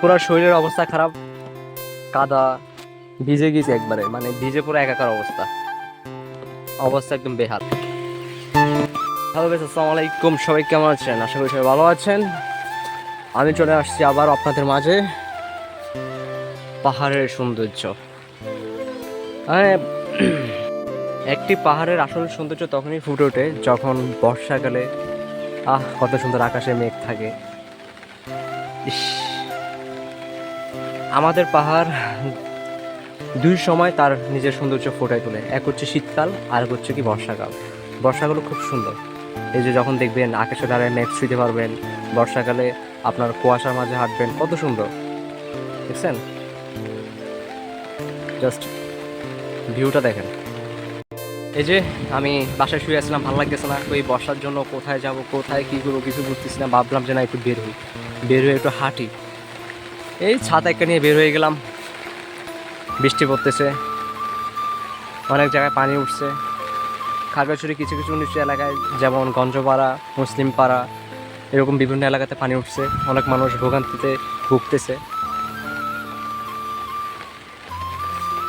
পুরো শরীরের অবস্থা খারাপ, কাদা ভিজে গেছে একবারে, মানে ভিজে পুরো একাকার অবস্থা, অবস্থা একদম বেহাল। হ্যালো গাইস, আসসালামু আলাইকুম, সবাই কেমন আছেন? আশা করি সবাই ভালো আছেন। আমি চলে আসছি আবার আপনাদের মাঝে। পাহাড়ের সৌন্দর্য, মানে একটি পাহাড়ের আসল সৌন্দর্য তখনই ফুটে ওঠে যখন বর্ষাকালে কত সুন্দর আকাশে মেঘ থাকে। ইস, আমাদের পাহাড় দুই সময় তার নিজের সৌন্দর্য ফোটায় তোলে। এক হচ্ছে শীতকাল, আর এক হচ্ছে কি বর্ষাকাল। বর্ষাকালও খুব সুন্দর, এই যে যখন দেখবেন আকাশে দাঁড়ায় মেঘ ছুঁতে পারবেন। বর্ষাকালে আপনার কুয়াশার মাঝে হাঁটবেন, কত সুন্দর দেখছেন। জাস্ট ভিউটা দেখেন। এই যে আমি বাসায় শুয়ে আসলাম, ভালো লাগতেছে না, তো এই বর্ষার জন্য কোথায় যাব, কোথায় কী করবো কিছু বুঝতেছি না। ভাবলাম যে না, একটু বের হয়ে একটু হাঁটি। এই ছাতা একটা নিয়ে বের হয়ে গেলাম। বৃষ্টি পড়তেছে, অনেক জায়গায় পানি উঠছে। খাগড়াছড়ি কিছু কিছু নিচু এলাকায়, যেমন গঞ্জপাড়া, মুসলিম পাড়া, এরকম বিভিন্ন এলাকাতে পানি উঠছে। অনেক মানুষ ভোগান্তিতে ভুগতেছে।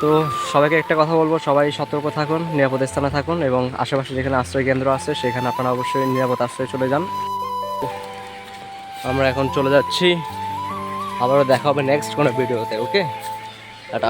তো সবাইকে একটা কথা বলবো, সবাই সতর্ক থাকুন, নিরাপদ স্থানে থাকুন, এবং আশেপাশে যেখানে আশ্রয় কেন্দ্র আছে সেখানে আপনারা অবশ্যই নিরাপদ আশ্রয়ে চলে যান। আমরা এখন চলে যাচ্ছি, আবারও দেখা হবে নেক্সট কোনো ভিডিওতে। ওকে, টাটা।